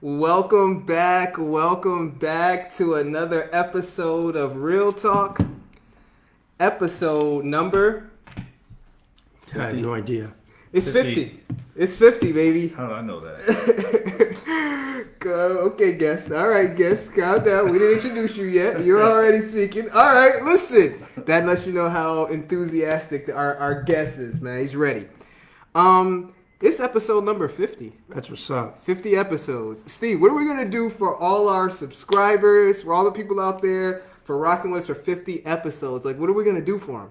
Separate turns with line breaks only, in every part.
Welcome back to another episode of Reeeal Talk. Episode number...
I have no idea.
It's 50. It's 50, baby.
How do I know that?
Okay, guest. All right, guest. Calm down. We didn't introduce you yet. You're already speaking. All right, listen. That lets you know how enthusiastic our guest is, man. He's ready. It's episode number 50.
That's what's up.
50 episodes. Steve, what are we going to do for all our subscribers, for all the people out there, for rocking with us for 50 episodes? Like, what are we going to do for them?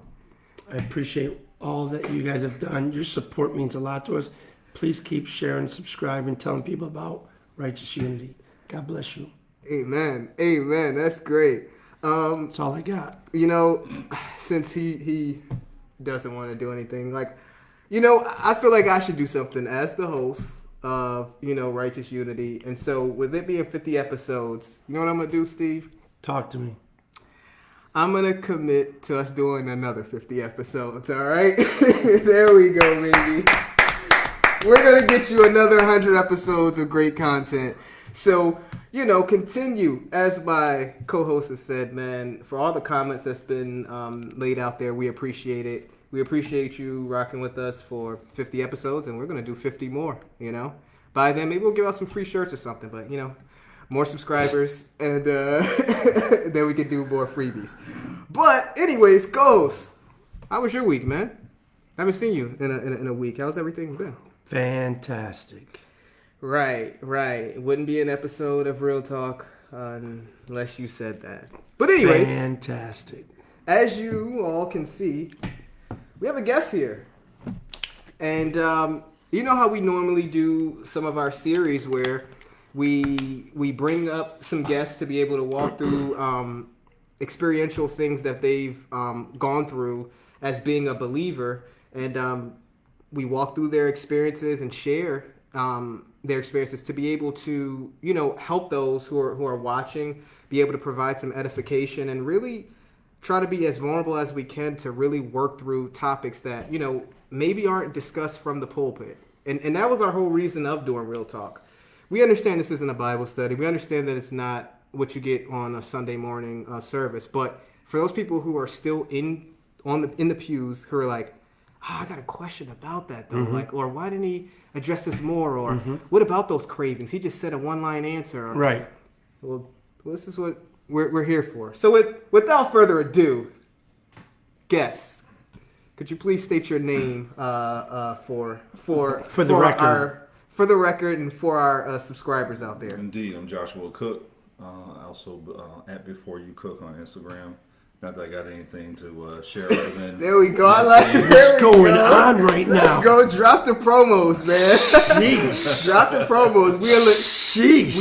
I appreciate all that you guys have done. Your support means a lot to us. Please keep sharing, subscribing, telling people about Righteous Unity. God bless you.
Amen. Amen. That's great.
That's all I got.
You know, since he doesn't want to do anything, like, you know, I feel like I should do something as the host of, Righteous Unity. And so with it being 50 episodes, you know what I'm going to do, Steve?
Talk to me.
I'm going to commit to us doing another 50 episodes, all right? There we go, baby. We're going to get you another 100 episodes of great content. So, continue. As my co-host has said, man, for all the comments that's been laid out there, we appreciate it. We appreciate you rocking with us for 50 episodes, and we're going to do 50 more, By then, maybe we'll give out some free shirts or something, but, more subscribers, and then we can do more freebies. But, anyways, Ghost, how was your week, man? I haven't seen you in a week. How's everything been?
Fantastic.
Right. It wouldn't be an episode of Reeeal Talk unless you said that. But anyways,
fantastic.
As you all can see, we have a guest here. And you know how we normally do some of our series where we bring up some guests to be able to walk through experiential things that they've gone through as being a believer. And we walk through their experiences and share their experiences to be able to, help those who are watching, be able to provide some edification and really try to be as vulnerable as we can to really work through topics that, maybe aren't discussed from the pulpit. And that was our whole reason of doing Reeeal Talk. We understand this isn't a Bible study. We understand that it's not what you get on a Sunday morning service. But for those people who are still in the pews who are like, I got a question about that though. Mm-hmm. Like, or why didn't he address this more? Or what about those cravings? He just said a one-line answer. Or,
right.
Well, this is what we're here for. So without further ado, guests, could you please state your name for
the record?
For the record and for our subscribers out there.
Indeed, I'm Joshua Cook. Also at Before You Cook on Instagram. Not that I got anything to share other than...
There we go. I like it.
What's going on right now?
Let's go. Drop the promos, man.
Jeez.
Drop the promos. We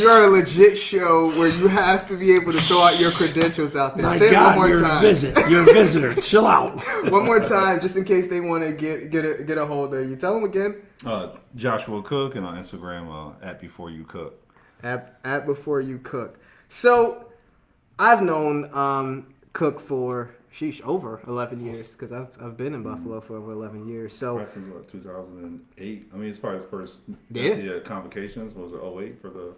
are a legit show where you have to be able to throw out your credentials out there.
My
Say
God,
it one more
you're
time.
You're a visitor. Chill out.
One more time, just in case they want to get a hold of you. Tell them again.
Joshua Cook, and on Instagram at Before You Cook.
At Before You Cook. So, I've known Cook for over 11 years because I've been in Buffalo for over 11 years. So
right since 2008. I mean, as far as first convocations, was it 08 for the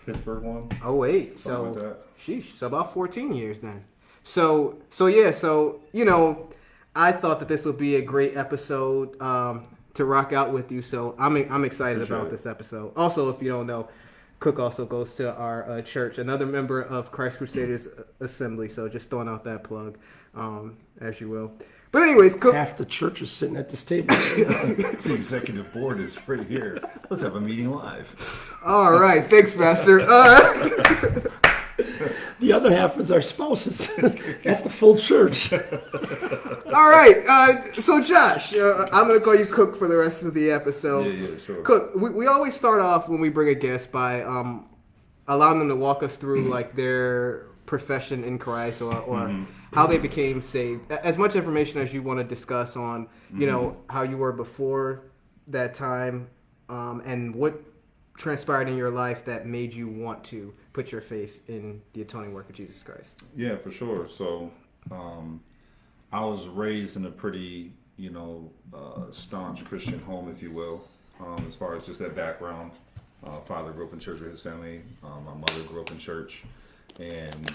Pittsburgh one?
08.
Something like that.
So about 14 years then. So I thought that this would be a great episode to rock out with you. So I'm excited about this episode. Also, if you don't know, Cook also goes to our church, another member of Christ Crusaders Assembly. So just throwing out that plug, as you will. But anyways, Cook.
Half the church is sitting at this table.
The executive board is right here. Let's have a meeting live.
All right. Thanks, Pastor.
The other half is our spouses. That's the full church.
All right. So, Josh, I'm going to call you Cook for the rest of the episode.
Yeah, sure.
Cook, we always start off when we bring a guest by allowing them to walk us through like their profession in Christ or how they became saved. As much information as you want to discuss on, how you were before that time and what transpired in your life that made you want to put your faith in the atoning work of Jesus Christ.
Yeah, for sure. So I was raised in a pretty, staunch Christian home, if you will, as far as just that background. father grew up in church with his family. My mother grew up in church, and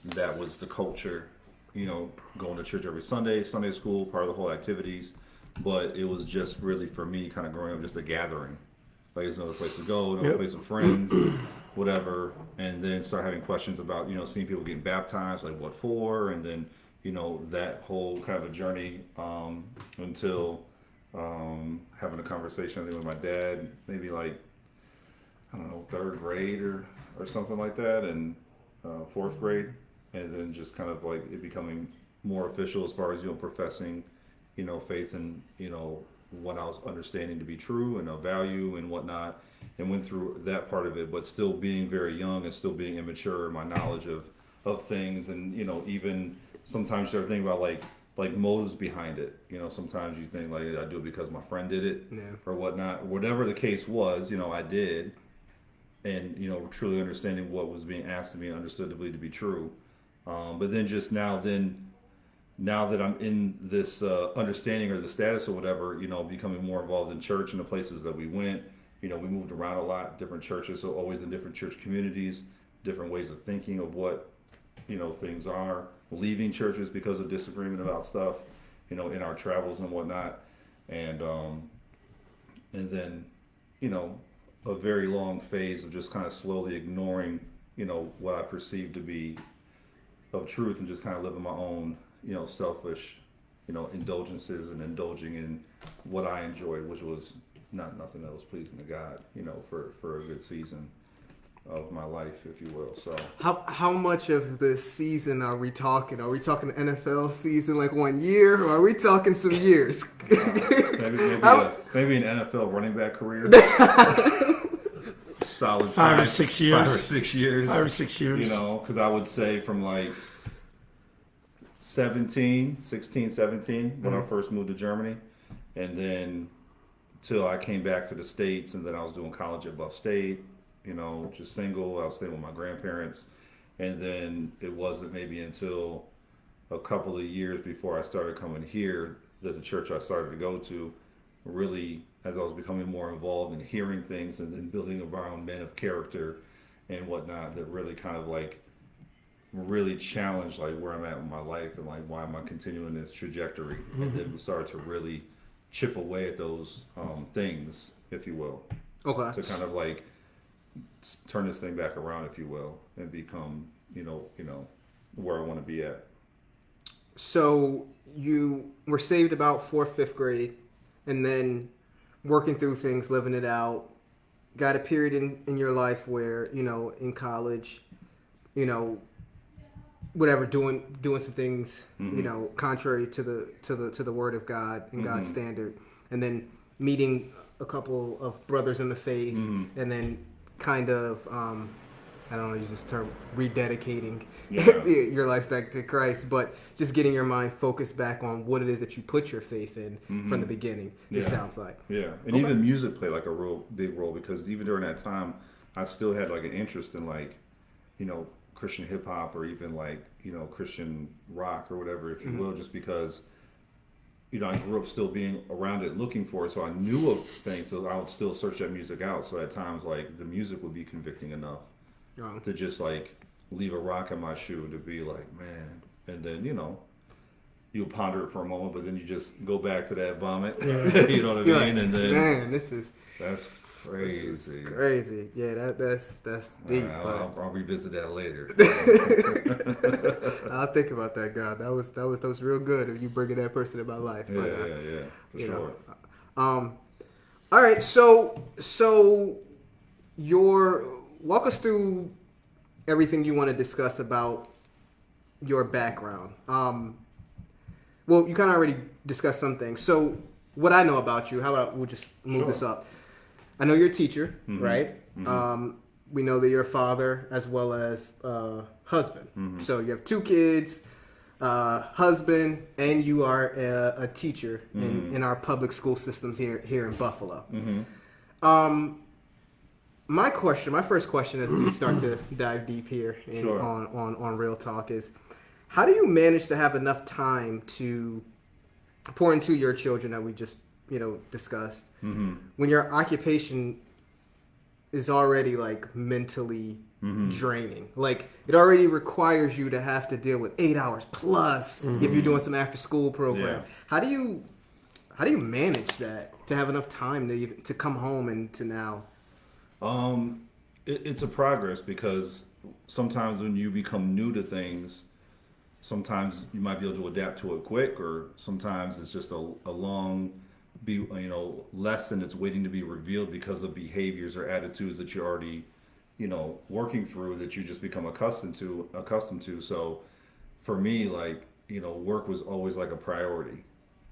that was the culture. Going to church every Sunday, Sunday school, part of the whole activities. But it was just really for me, kind of growing up, just a gathering. Like there's another place to go, another place with friends, whatever. And then start having questions about seeing people getting baptized, like what for, and then that whole kind of a journey until having a conversation I think with my dad, maybe like I don't know, third grade or something like that, and fourth grade, and then just kind of like it becoming more official as far as professing, faith and what I was understanding to be true and a value and whatnot, and went through that part of it, but still being very young and still being immature in my knowledge of things, and even sometimes you start thinking about like motives behind it. Sometimes you think like I do it because my friend did it or whatnot. Whatever the case was, I did. And truly understanding what was being asked of me and understood to believe to be true. But then just now that I'm in this understanding or the status or whatever, becoming more involved in church and the places that we went. We moved around a lot, different churches, so always in different church communities, different ways of thinking of what things are. Leaving churches because of disagreement about stuff, in our travels and whatnot, and then a very long phase of just kind of slowly ignoring what I perceived to be of truth and just kind of living my own selfish indulgences and indulging in what I enjoyed, which was nothing that was pleasing to God, for a good season of my life, if you will. So
how much of the season are we talking? Are we talking NFL season, like 1 year, or are we talking some years?
Maybe an NFL running back career. Solid
5 or 6 years.
5 or 6 years.
5 or 6 years.
Because I would say from like 16, 17, when I first moved to Germany, and then till I came back to the States, and then I was doing college at Buff State. Just single. I was staying with my grandparents, and then it wasn't maybe until a couple of years before I started coming here that the church I started to go to really, as I was becoming more involved in hearing things and then building around men of character and whatnot, that really kind of like really challenged like where I'm at in my life and like why am I continuing this trajectory, and then we started to really chip away at those things, if you will.
Okay.
To kind of like turn this thing back around, if you will, and become, where I want to be at.
So you were saved about 4th, 5th grade, and then working through things, living it out. Got a period in your life where, in college, whatever, doing some things, contrary to the word of God and God's standard, and then meeting a couple of brothers in the faith, and then kind of, I don't know, use this term, rededicating your life back to Christ, but just getting your mind focused back on what it is that you put your faith in from the beginning, it sounds like.
Yeah, and even music played like a real big role, because even during that time, I still had like an interest in like, Christian hip hop, or even like, Christian rock or whatever, if you will, just because I grew up still being around it, looking for it, so I knew of things, so I would still search that music out. So at times, like, the music would be convicting enough to just, like, leave a rock in my shoe to be like, man. And then, you'll ponder it for a moment, but then you just go back to that vomit. You know what I mean? And then,
man, that's
crazy.
This is crazy. Yeah, that's deep.
I'll revisit that later.
I'll think about that, God. That was real good of you bringing that person in my life.
Yeah, for sure.
All right, so walk us through everything you want to discuss about your background. Well, you kind of already discussed some things. So what I know about you, how about we'll just move this up. I know you're a teacher, right? We know that you're a father as well as husband. So you have 2 kids, husband, and you are a teacher in our public school systems here in Buffalo. My first question as we start to dive deep here on Real Talk is, how do you manage to have enough time to pour into your children that we just discussed, when your occupation is already like mentally draining. Like it already requires you to have to deal with 8 hours plus if you're doing some after school program.
Yeah.
How do you manage that to have enough time to come home and to now?
It's a progress because sometimes when you become new to things, sometimes you might be able to adapt to it quick, or sometimes it's just a long lesson that's waiting to be revealed because of behaviors or attitudes that you're already working through, that you just become accustomed to. So for me, like, work was always like a priority,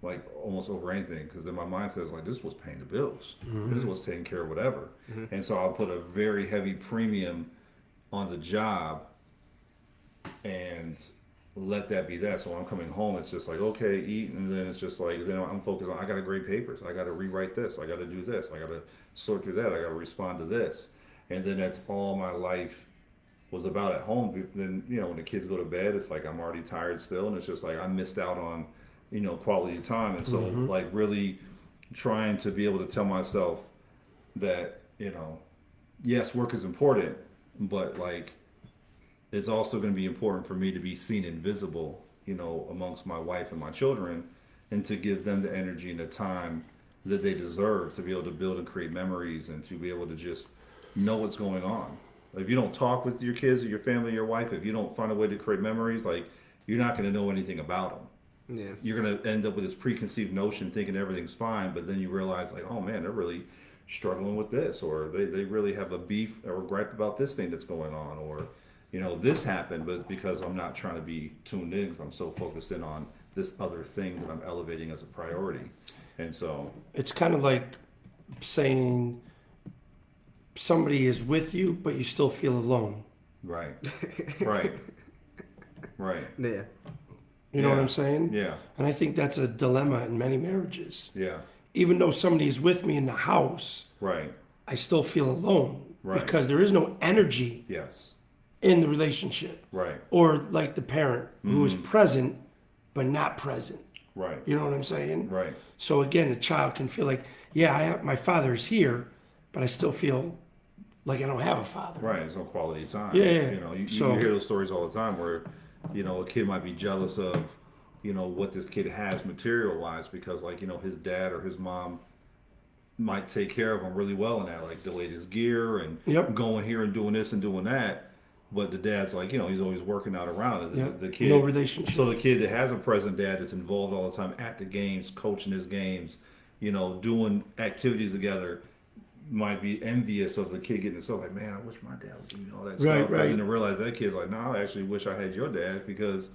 like almost over anything, because then my mindset is like, this was paying the bills, this was taking care of whatever. And so I'll put a very heavy premium on the job and let that be that. So when I'm coming home, it's just like, okay, eat, and then it's just like, then I'm focused on, I got to grade papers, I got to rewrite this, I got to do this, I got to sort through that, I got to respond to this. And then that's all my life was about at home. Then, when the kids go to bed, it's like I'm already tired still, and it's just like I missed out on, quality time. And so like really trying to be able to tell myself that, yes, work is important, but like it's also going to be important for me to be seen and visible, amongst my wife and my children, and to give them the energy and the time that they deserve to be able to build and create memories, and to be able to just know what's going on. If you don't talk with your kids or your family, your wife, if you don't find a way to create memories, like, you're not going to know anything about them.
Yeah.
You're going to end up with this preconceived notion thinking everything's fine, but then you realize, like, oh man, they're really struggling with this, or they really have a beef or a gripe about this thing that's going on, or this happened, but it's because I'm not trying to be tuned in, because I'm so focused in on this other thing that I'm elevating as a priority. And so
It's kind of like saying somebody is with you, but you still feel alone.
right. Right.
Yeah.
You know what I'm saying?
Yeah.
And I think that's a dilemma in many marriages.
Yeah.
Even though somebody is with me in the house,
Right.
I still feel alone
Right.
because there is no energy
Yes.
in the relationship.
Right.
Or like the parent who is present but not present.
Right.
You know what I'm saying?
Right.
So again, a child can feel like, yeah, my father is here, but I still feel like I don't have a father.
Right. There's no quality time.
Yeah.
You
So-
hear those stories all the time where, a kid might be jealous of, what this kid has material wise, because like, his dad or his mom might take care of him really well in that, like delayed his gear and
Yep.
going here and doing this and doing that. But the dad's like, he's always working out around it.
Yep.
The kid,
No relationship.
So the kid that has a present dad that's involved all the time at the games, coaching his games, doing activities together, might be envious of the kid getting himself like, man, I wish my dad was doing all that stuff.
Right.
And then to realize that kid's like, no, I actually wish I had your dad, because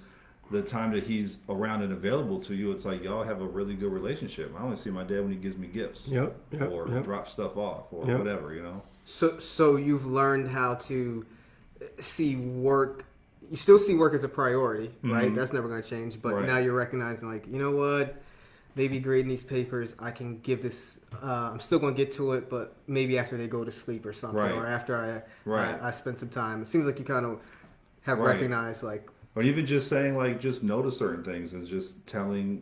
the time that he's around and available to you, it's like y'all have a really good relationship. I only see my dad when he gives me gifts,
Yep.
or drops stuff off, or
Yep.
whatever,
So you've learned how to see work. You still see work as a priority, right? That's never going to change. But
Right.
now you're recognizing, like, you know what? Maybe grading these papers, I can give this. I'm still going to get to it, but maybe after they go to sleep or something,
Right.
or after
Right.
I spend some time. It seems like you kind of have
Right.
recognized, like,
Or even just saying, like, just no to certain things, and just telling,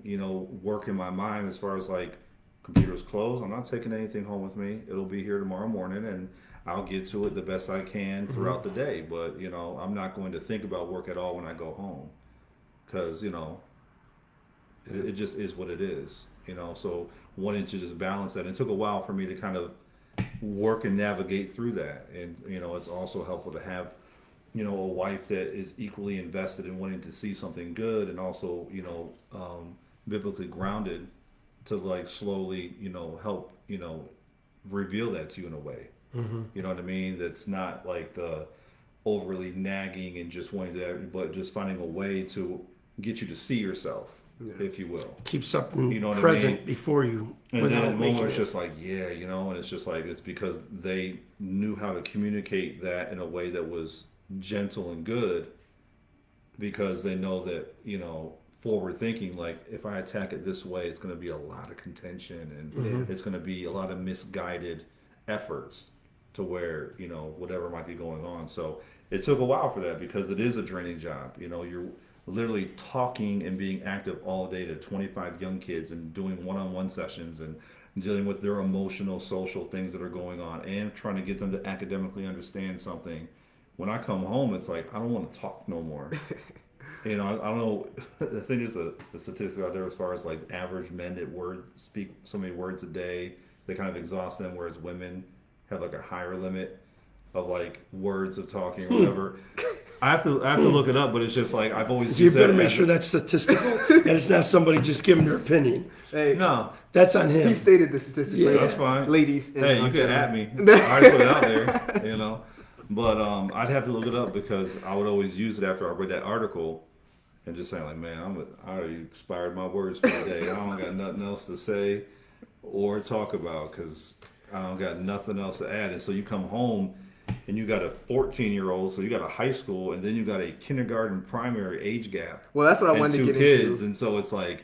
work in my mind as far as like, computer's closed, I'm not taking anything home with me. It'll be here tomorrow morning, and I'll get to it the best I can throughout the day. But, I'm not going to think about work at all when I go home, because, it just is what it is, so wanting to just balance that. It took a while for me to kind of work and navigate through that. And, it's also helpful to have, a wife that is equally invested in wanting to see something good, and also, biblically grounded to like slowly, help, reveal that to you in a way. You know what I mean? That's not like the overly nagging and just wanting to, but just finding a way to get you to see yourself, if you will.
Keep something
You know what I
present
mean?
before you
And
without
then
making
it's
it.
just like, yeah, and it's just like, it's because they knew how to communicate that in a way that was gentle and good, because they know that, forward thinking, like, if I attack it this way, it's going to be a lot of contention, and it's going to be a lot of misguided efforts to where, whatever might be going on. So it took a while for that, because it is a draining job. You're literally talking and being active all day to 25 young kids, and doing one-on-one sessions, and dealing with their emotional, social things that are going on, and trying to get them to academically understand something. When I come home, it's like, I don't want to talk no more. I don't know. I think there's a statistic out there as far as like average men that speak so many words a day, they kind of exhaust them, whereas women have like a higher limit of like words of talking or whatever. I have to look it up, but it's just like I've always.
You better make sure that's statistical and it's not somebody just giving their opinion.
Hey,
no,
that's on him.
he stated the statistic.
Yeah,
ladies.
that's fine.
Ladies, and
hey, you can at me. I already put it out there, But I'd have to look it up because I would always use it after I read that article, and just saying like, man, I already expired my words for the day. I don't got nothing else to say or talk about because I don't got nothing else to add. And so you come home and you got a 14-year-old, so you got a high school, and then you got a kindergarten, primary age gap.
Well, that's what I
and
wanted to
two
get
kids,
into.
and so it's like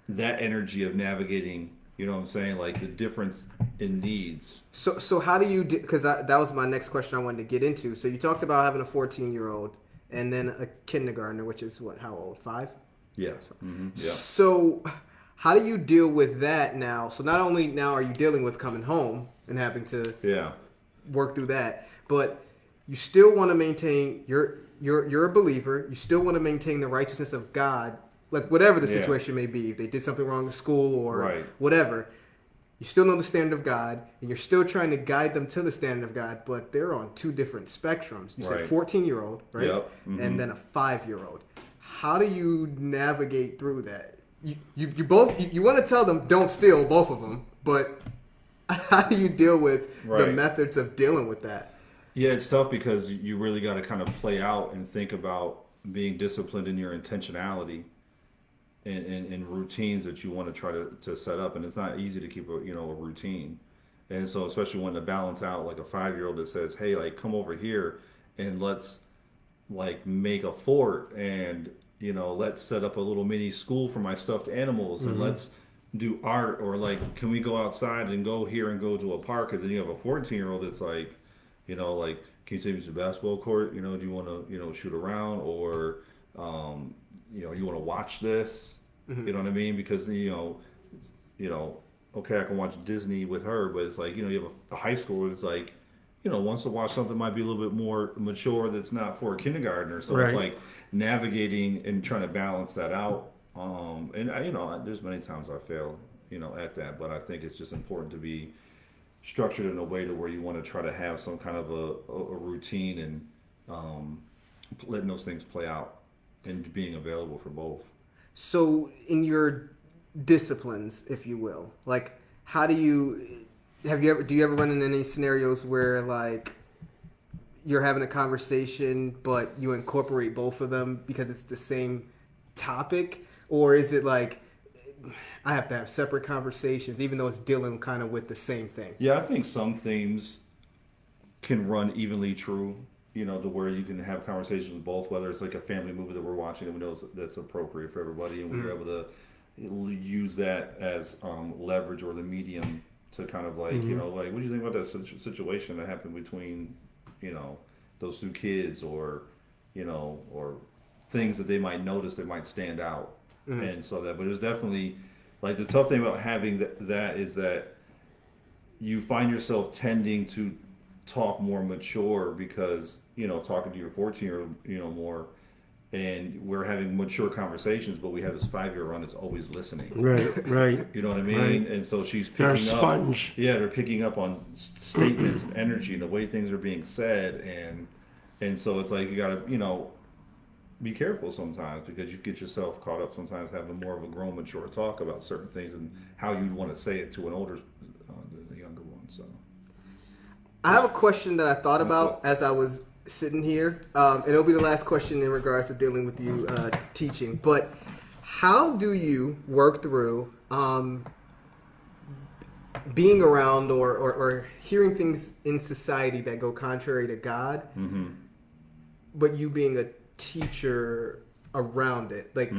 that energy of navigating. You know what I'm saying? Like the difference in needs.
So how do you? Because that was my next question I wanted to get into. So you talked about having a 14-year-old and then a kindergartner, which is what? How old? 5?
Yeah. Mm-hmm. Yeah.
So how do you deal with that now? So not only now are you dealing with coming home and having to work through that, but you still want to maintain you're a believer. You still want to maintain the righteousness of God, like whatever the situation may be. If they did something wrong in school or whatever, you still know the standard of God, and you're still trying to guide them to the standard of God. But they're on two different spectrums. You said 14-year-old, right?
Yep. Mm-hmm.
And then a 5-year-old. How do you navigate through that? You both you want to tell them don't steal, both of them, but how do you deal with the methods of dealing with that?
Yeah, it's tough because you really got to kind of play out and think about being disciplined in your intentionality and routines that you want to try to set up. And it's not easy to keep a routine. And so especially when to balance out like a 5-year-old that says, hey, like come over here and let's like make a fort and, let's set up a little mini school for my stuffed animals and let's do art, or like, can we go outside and go here and go to a park? And then you have a 14-year-old that's like, like, can you take me to the basketball court? Do you want to, shoot around, or, you want to watch this? Mm-hmm. You know what I mean? Because, okay, I can watch Disney with her, but it's like, you have a high schooler that's like, wants to watch something might be a little bit more mature that's not for a kindergartner. So it's like navigating and trying to balance that out. And there's many times I failed, at that, but I think it's just important to be structured in a way to where you want to try to have some kind of a routine and letting those things play out and being available for both.
So in your disciplines, if you will, like how do you ever run into any scenarios where like you're having a conversation but you incorporate both of them because it's the same topic? Or is it like I have to have separate conversations even though it's dealing kind of with the same thing?
Yeah, I think some themes can run evenly true, to where you can have conversations with both, whether it's like a family movie that we're watching and we know that's appropriate for everybody, and we're able to use that as leverage or the medium to kind of like, like, what do you think about that situation that happened between, those two kids, or, or things that they might notice that might stand out. And so that, but it's definitely like the tough thing about having that is that you find yourself tending to talk more mature because, talking to your 14-year-old, more, and we're having mature conversations, but we have this 5-year-old on that's always listening.
Right.
You know what I mean?
Right.
And so she's picking
They're a
up.
sponge.
Yeah, they're picking up on statements and energy and the way things are being said, and so it's like you gotta, be careful sometimes because you get yourself caught up sometimes having more of a grown, mature talk about certain things and how you'd want to say it to an older, the younger one. So,
I have a question that I thought about as I was sitting here, and it'll be the last question in regards to dealing with you teaching. But how do you work through being around or hearing things in society that go contrary to God, but you being a teacher around it? Like,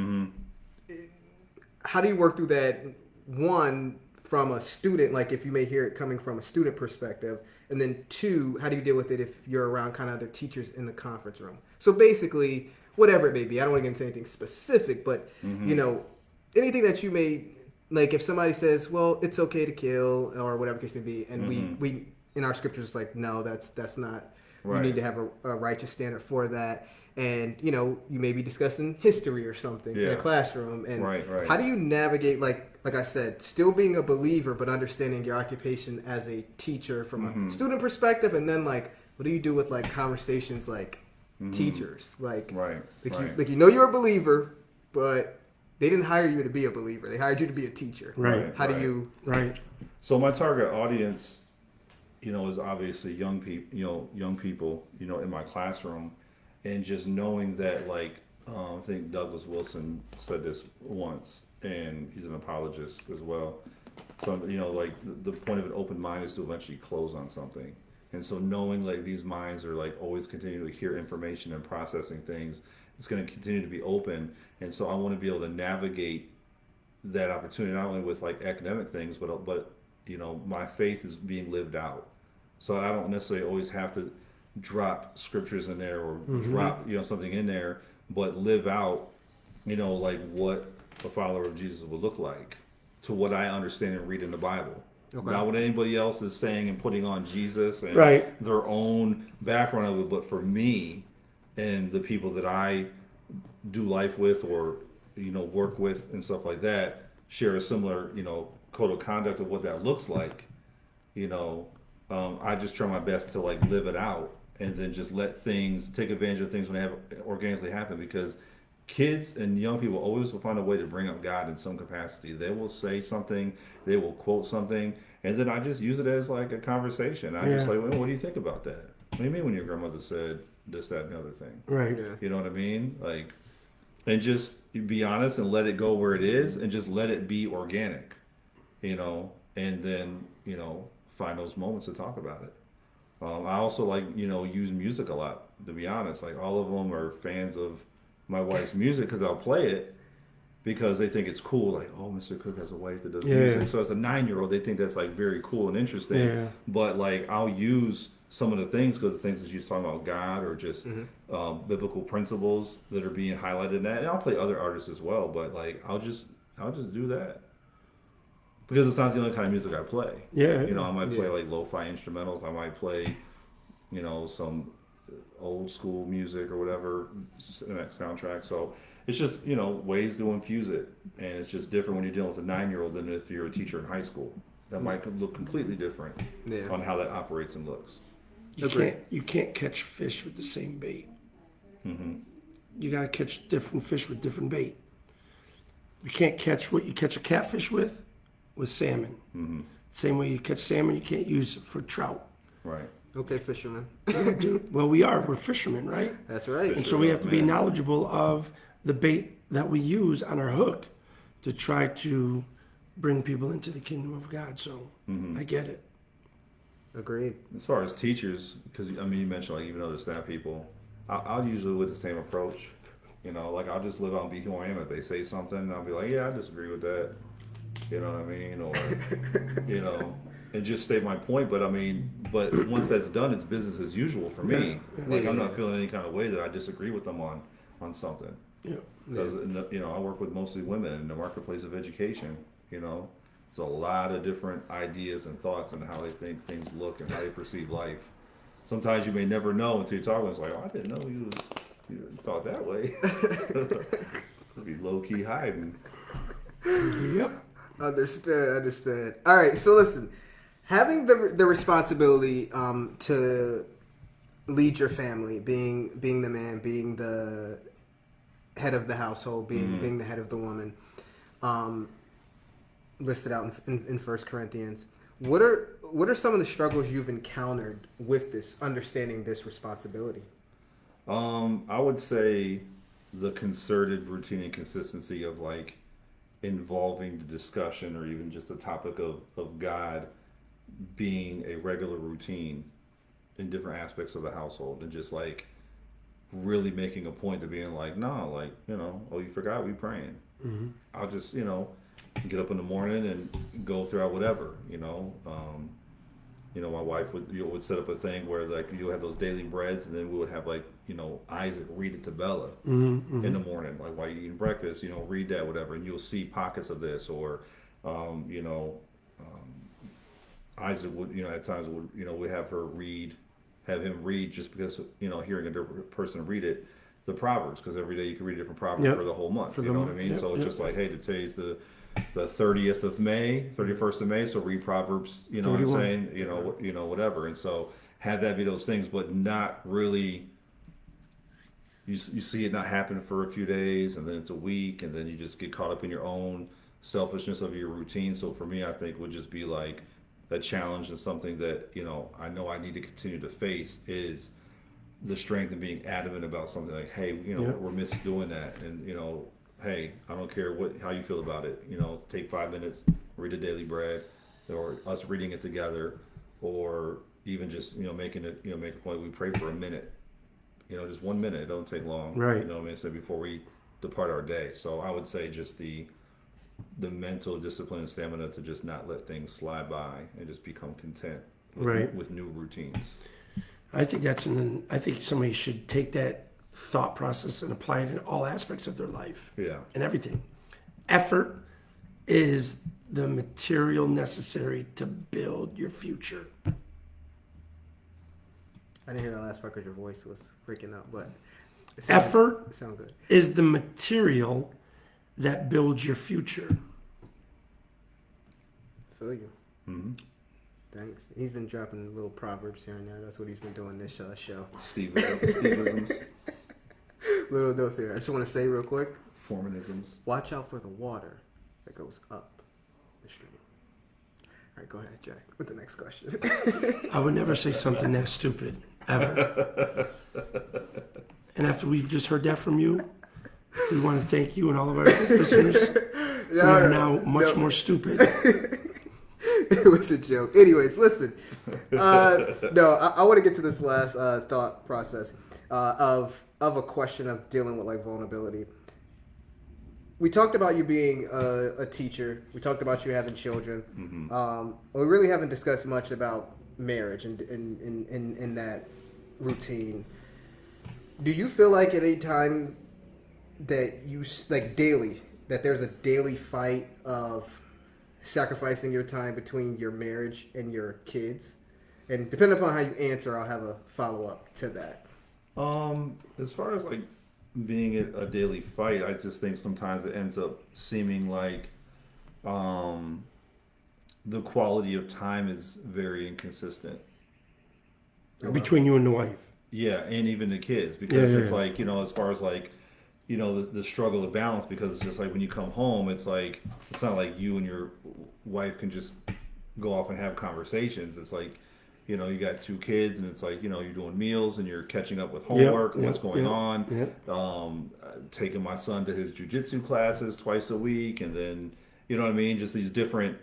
how do you work through that? One, from a student, like if you may hear it coming from a student perspective, and then 2, how do you deal with it if you're around kind of other teachers in the conference room? So basically, whatever it may be, I don't want to get into anything specific, but anything that you may like if somebody says, well, it's okay to kill or whatever case may be, and we in our scriptures it's like, no, that's not.
Right.
You need to have a righteous standard for that. And you may be discussing history or something in a classroom. And
right.
how do you navigate, like I said, still being a believer but understanding your occupation as a teacher from a student perspective, and then like what do you do with like conversations like teachers, like you're a believer, but they didn't hire you to be a believer. They hired you to be a teacher.
Right.
How do you?
Right.
So my target audience, is obviously young people, in my classroom, and just knowing that, like, I think Douglas Wilson said this once, and he's an apologist as well. So, like the point of an open mind is to eventually close on something. And so knowing like these minds are like always continuing to hear information and processing things, it's going to continue to be open. And so I want to be able to navigate that opportunity, not only with like academic things, but my faith is being lived out. So I don't necessarily always have to drop scriptures in there or drop, something in there, but live out, like what a follower of Jesus would look like to what I understand and read in the Bible. Okay. Not what anybody else is saying and putting on Jesus and their own background of it, but for me and the people that I do life with or, work with and stuff like that, share a similar, code of conduct of what that looks like. I just try my best to like live it out and then just let things, take advantage of things when they have organically happen, because kids and young people always will find a way to bring up God in some capacity. They will say something, they will quote something, and then I just use it as like a conversation. I just like, well, what do you think about that? What do you mean when your grandmother said this, that, and the other thing?
Right.
Yeah.
You know what I mean? Like, and just be honest and let it go where it is and just let it be organic, and then, find those moments to talk about it. I also like, use music a lot, to be honest. Like all of them are fans of my wife's music because I'll play it because they think it's cool. Like, oh, Mr. Cook has a wife that does music. So as a 9-year-old, they think that's like very cool and interesting.
Yeah.
But like I'll use some of the things, because the things that she's talking about God or just biblical principles that are being highlighted in that. And I'll play other artists as well, but like I'll just do that. Because it's not the only kind of music I play.
Yeah.
I might play like lo-fi instrumentals. I might play, some old school music or whatever, soundtrack. So it's just, ways to infuse it. And it's just different when you're dealing with a 9-year-old than if you're a teacher in high school. That might look completely different on how that operates and looks.
You can't catch fish with the same bait. You got to catch different fish with different bait. You can't catch what you catch a catfish with salmon. Same way you catch salmon, you can't use it for trout.
Right.
Okay, fisherman.
Well, we're fishermen, right?
That's right.
And so we have to be knowledgeable of the bait that we use on our hook to try to bring people into the kingdom of God. So I get it.
Agreed.
As far as teachers, because you mentioned like even other staff people, I'll usually with the same approach. Like I'll just live out and be who I am. If they say something, I'll be like, yeah, I disagree with that. You know what I mean? Or, and just state my point. But but once that's done, it's business as usual for me. Like I'm not feeling any kind of way that I disagree with them on something.
Yeah.
Because, I work with mostly women in the marketplace of education, There's a lot of different ideas and thoughts on how they think things look and how they perceive life. Sometimes you may never know until you talk to them. It's like, oh, I didn't know you thought that way. Be low-key hiding.
Yep.
Understood. All right, so listen, having the responsibility to lead your family, being the man, being the head of the household, being the head of the woman, listed out in 1 Corinthians. What are some of the struggles you've encountered with this, understanding this responsibility?
I would say the concerted routine and consistency of like involving the discussion or even just the topic of God being a regular routine in different aspects of the household, and just like really making a point to being like, no, like, oh, you forgot we praying. I'll just, get up in the morning and go throughout whatever, my wife would set up a thing where like you have those daily breads, and then we would have like, Isaac read it to Bella in the morning, like while you're eating breakfast, read that, whatever, and you'll see pockets of this, or You know, Isaac would, at times would, we have him read just because, hearing a different person read it, the Proverbs, because every day you can read a different proverb
Yep.
for the whole month.
For
You
the
know what I
month,
mean?
yep,
So it's
yep.
just like, hey, today's the 30th of May, 31st of May. So read Proverbs. You know
31.
what I'm saying? Whatever. And so have that be those things, but not really. You see it not happen for a few days, and then it's a week, and then you just get caught up in your own selfishness of your routine. So for me, I think would just be like a challenge and something that I know I need to continue to face is the strength of being adamant about something like, hey,
Yeah.
we're missed doing that, and hey, I don't care how you feel about it. Take 5 minutes, read a daily bread, or us reading it together, or even just making it make a point. We pray for a minute, just 1 minute. It don't take long,
Right.
You know what I mean? So before we depart our day. So I would say just the mental discipline and stamina to just not let things slide by and just become content with,
Right.
with new routines.
I think I think somebody should take that thought process and apply it in all aspects of their life.
Yeah.
And everything. Effort is the material necessary to build your future.
I didn't hear that last part because your voice was freaking out, but
Effort
sound good.
is the material that builds your future.
Feel you. Mm-hmm. Thanks. He's been dropping little proverbs here and there. That's what he's been doing this show.
Steveisms,
Little dose here. I just want to say real quick.
Formanisms.
Watch out for the water that goes up the stream. All right, go ahead, Jack, with the next question.
I would never say something that stupid, ever. And after we've just heard that from you, we want to thank you and all of our listeners. We are now much more stupid.
It was a joke. Anyways, listen. I want to get to this last thought process of a question of dealing with like vulnerability. We talked about you being a teacher. We talked about you having children. Mm-hmm. We really haven't discussed much about marriage and in that routine. Do you feel like at any time that you like daily that there's a daily fight of sacrificing your time between your marriage and your kids? And depending upon how you answer, I'll have a follow-up to that.
As far as like being a daily fight, I just think sometimes it ends up seeming like the quality of time is very inconsistent.
Between you and the wife.
Yeah, and even the kids, because it's
yeah.
like, as far as like, the struggle of balance, because it's just like when you come home, it's like, it's not like you and your wife can just go off and have conversations. It's like, you got 2 kids, and it's like, you're doing meals and you're catching up with homework and what's going on. Taking my son to his jiu-jitsu classes twice a week, and then, you know what I mean? Just these different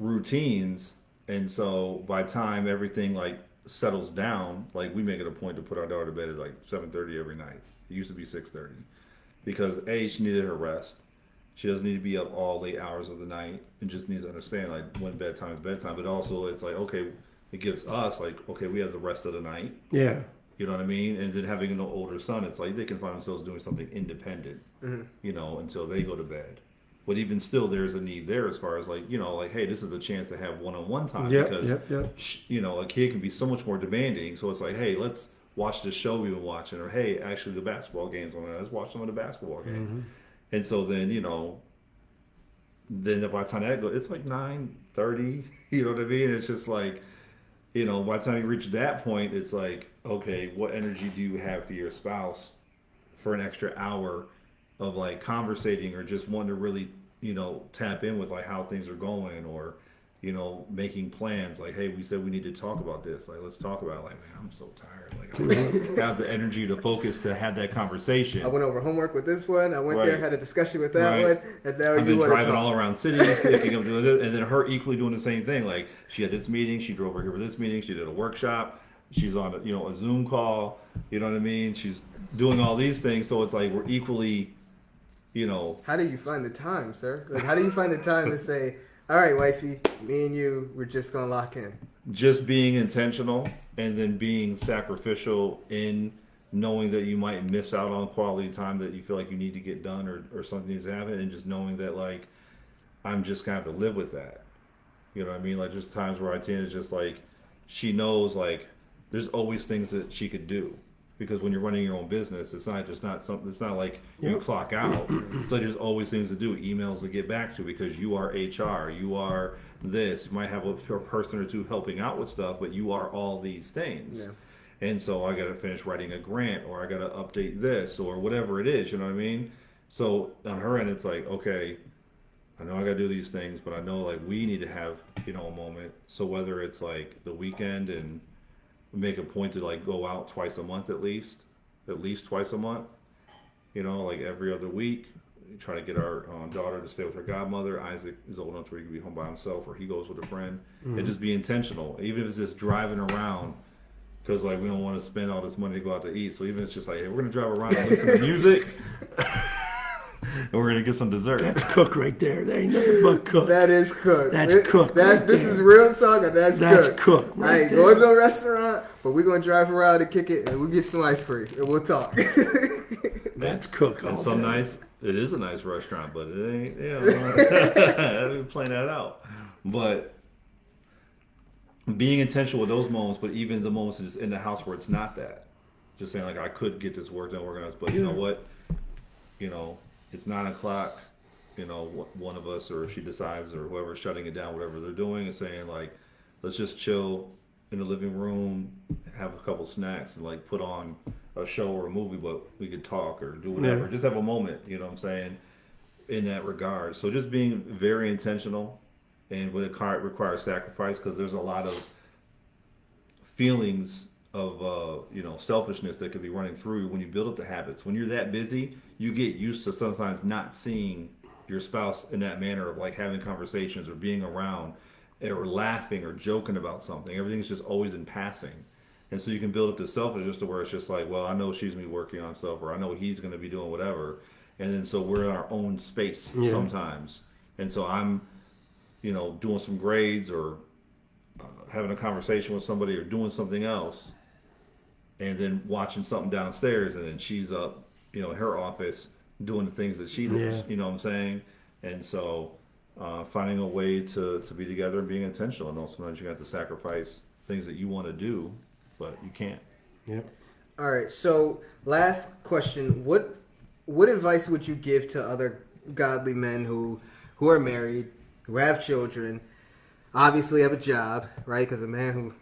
routines. And so by the time everything like settles down, like we make it a point to put our daughter to bed at like 7:30 every night. It used to be 6:30 because she needed her rest. She doesn't need to be up all late hours of the night, and just needs to understand like when bedtime is bedtime. But also it's like, okay, it gives us like, okay, we have the rest of the night.
Yeah.
You know what I mean? And then having an older son, it's like they can find themselves doing something independent, until they go to bed. But even still, there's a need there as far as like, like, hey, this is a chance to have one-on-one time because, a kid can be so much more demanding. So it's like, hey, let's watch this show we've been watching, or hey, actually the basketball game's on there. Let's watch some of the basketball game. Mm-hmm. And so then, then by the time that goes, it's like 9:30. You know what I mean? It's just like, by the time you reach that point, it's like, okay, what energy do you have for your spouse for an extra hour of like conversating, or just wanting to really, tap in with like how things are going, or, making plans like, hey, we said we need to talk about this. Like, let's talk about it. Like, man, I'm so tired. Like, I don't have the energy to focus to have that conversation.
I went over homework with this one. I went there, had a discussion with that one, and now
I've
you
been
want to
driving
talk.
all around city, picking up doing this, and then her equally doing the same thing. Like, she had this meeting, she drove over here for this meeting, she did a workshop, she's on a Zoom call. You know what I mean? She's doing all these things, so it's like we're equally.
How do you find the time, sir? Like, how do you find the time to say, all right, wifey, me and you, we're just going to lock in?
Just being intentional, and then being sacrificial in knowing that you might miss out on quality time that you feel like you need to get done, or something needs to happen, and just knowing that like I'm just gonna have to live with that. You know what I mean? Like, just times where I tend to just like, she knows like there's always things that she could do. Because when you're running your own business, it's not just not something. It's not like you clock out. It's like there's always things to do, emails to get back to, because you are HR, you are this. You might have a person or two helping out with stuff, but you are all these things. Yeah. And so I got to finish writing a grant, or I got to update this, or whatever it is. You know what I mean? So on her end, it's like, okay, I know I got to do these things, but I know like we need to have, you know, a moment. So whether it's like the weekend and make a point to like go out twice a month at least twice a month, you know, like every other week. Try to get our daughter to stay with her godmother. Isaac is old enough where he can be home by himself, or he goes with a friend. And just be intentional, even if it's just driving around, because like we don't want to spend all this money to go out to eat. So even if it's just like, hey, we're gonna drive around and listen to music and we're gonna get some dessert.
That's cook right there. That ain't nothing but cook.
That is cook.
That's cook.
This is real talk, and that's cook.
Cook. Right,
I ain't going to a restaurant, but we're gonna drive around and kick it, and we'll get some ice cream, and we'll talk.
That's cook.
And some nights it is a nice restaurant, but it ain't. You know, I'm playing that out. But being intentional with those moments, but even the moments is in the house where it's not that. Just saying like, I could get this work done, organized, but you know what? You know, it's 9 o'clock. You know, one of us, or if she decides, or whoever's shutting it down, whatever they're doing, is saying like, let's just chill in the living room, have a couple snacks, and like put on a show or a movie, but we could talk or do whatever. Just have a moment, you know what I'm saying, in that regard. So just being very intentional, and when it requires sacrifice, because there's a lot of feelings of you know, selfishness that could be running through you when you build up the habits. When you're that busy, you get used to sometimes not seeing your spouse in that manner of like having conversations or being around or laughing or joking about something. Everything's just always in passing. And so you can build up this selfishness to where it's just like, well, I know she's going to be working on stuff, or I know he's going to be doing whatever. And then so we're in our own space sometimes. And so I'm, you know, doing some grades, or having a conversation with somebody, or doing something else, and then watching something downstairs, and then she's up, you know, in her office doing the things that she does, you know what I'm saying? And so finding a way to be together and being intentional. I know sometimes you have to sacrifice things that you want to do, but you can't.
Yep.
All right. So last question: What advice would you give to other godly men who are married, who have children, obviously have a job, right? Because a man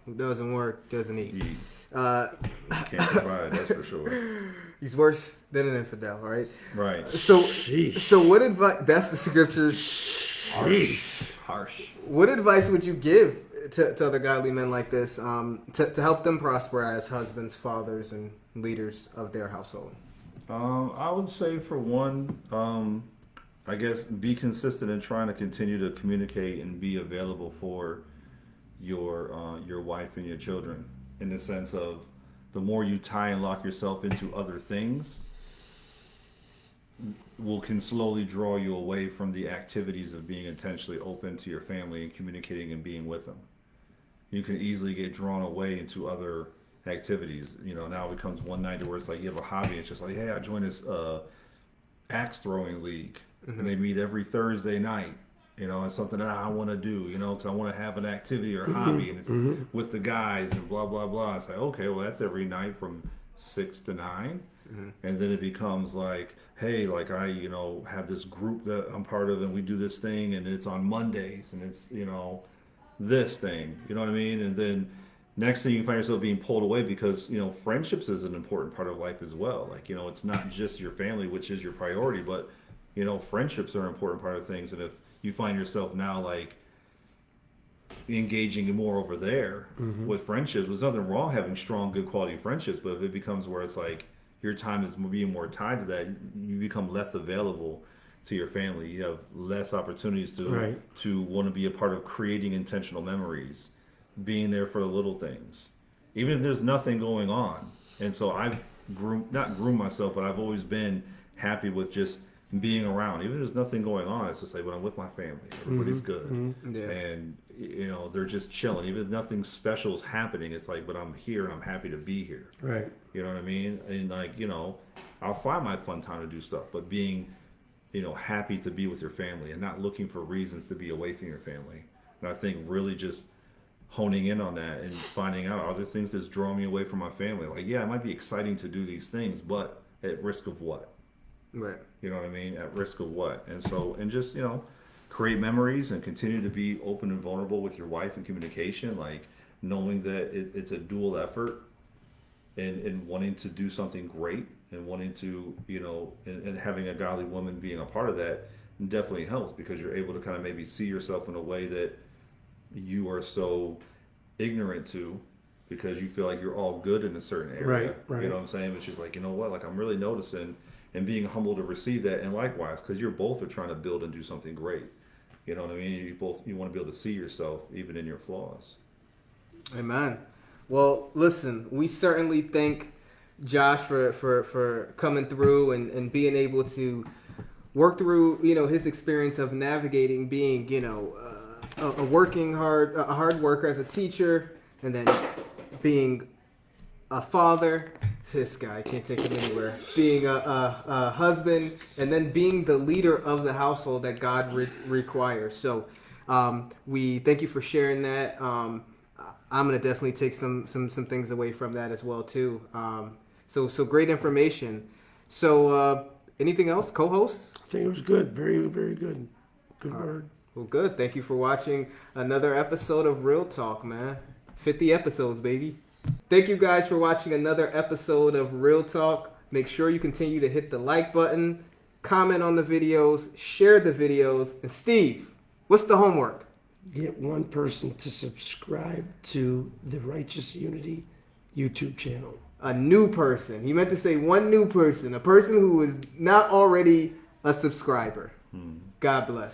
who doesn't work doesn't eat.
You can't provide, that's for sure.
He's worse than an infidel, right?
Right.
So
Sheesh.
so what advice? That's the scriptures.
Harsh.
What advice would you give to other godly men like this, to help them prosper as husbands, fathers, and leaders of their household?
I would say, for one, I guess be consistent in trying to continue to communicate and be available for your wife and your children, in the sense of the more you tie and lock yourself into other things, can slowly draw you away from the activities of being intentionally open to your family and communicating and being with them. You can easily get drawn away into other activities. You know, now it becomes one night where it's like you have a hobby. It's just like, hey, I joined this axe throwing league, and they meet every Thursday night. You know, it's something that I want to do, you know, because I want to have an activity or hobby, and it's with the guys and blah, blah, blah. It's like, okay, well, that's every night from 6 to 9. And then it becomes like, hey, like I, you know, have this group that I'm part of, and we do this thing, and it's on Mondays, and it's, you know, this thing, you know what I mean? And then next thing you find yourself being pulled away, because, you know, friendships is an important part of life as well. Like, you know, it's not just your family, which is your priority, but, you know, friendships are an important part of things. And if you find yourself now like engaging more over there with friendships, there's nothing wrong having strong, good quality friendships, but if it becomes where it's like your time is being more tied to that, you become less available to your family. You have less opportunities to want to be a part of creating intentional memories, being there for the little things, even if there's nothing going on. And so I've not groomed myself, but I've always been happy with just being around, even if there's nothing going on. It's just like when I'm with my family, everybody's good, and you know, they're just chilling. Even if nothing special is happening, it's like, but I'm here and I'm happy to be here. Right. You know what I mean? And like, you know, I'll find my fun time to do stuff, but being happy to be with your family and not looking for reasons to be away from your family. And I think really just honing in on that and finding out, are there things that's drawing me away from my family? Like, yeah, it might be exciting to do these things, but at risk of what?
Right.
You know what I mean? At risk of what? And so, and just, create memories and continue to be open and vulnerable with your wife in communication, like knowing that it's a dual effort and wanting to do something great and wanting to, and having a godly woman being a part of that definitely helps, because you're able to kind of maybe see yourself in a way that you are so ignorant to, because you feel like you're all good in a certain area.
Right.
You know what I'm saying? It's just like, you know what? Like, I'm really noticing and being humble to receive that. And likewise, because you're both are trying to build and do something great. You know what I mean? You want to be able to see yourself even in your flaws.
Amen. Well, listen, we certainly thank Josh for coming through and being able to work through, his experience of navigating being, a hard worker as a teacher, and then being a father. This guy, can't take him anywhere. Being a husband, and then being the leader of the household that God requires. So we thank you for sharing that. I'm gonna definitely take some things away from that as well too. So great information. So anything else, co-hosts?
I think it was good. Very, very good. Good word.
Well, good. Thank you for watching another episode of Reeeal Talk, man. 50 episodes, baby. Thank you guys for watching another episode of Reeeal Talk. Make sure you continue to hit the like button, comment on the videos, share the videos. And Steve, what's the homework?
Get one person to subscribe to the Righteous Unity YouTube channel.
A new person. He meant to say one new person. A person who is not already a subscriber. God bless.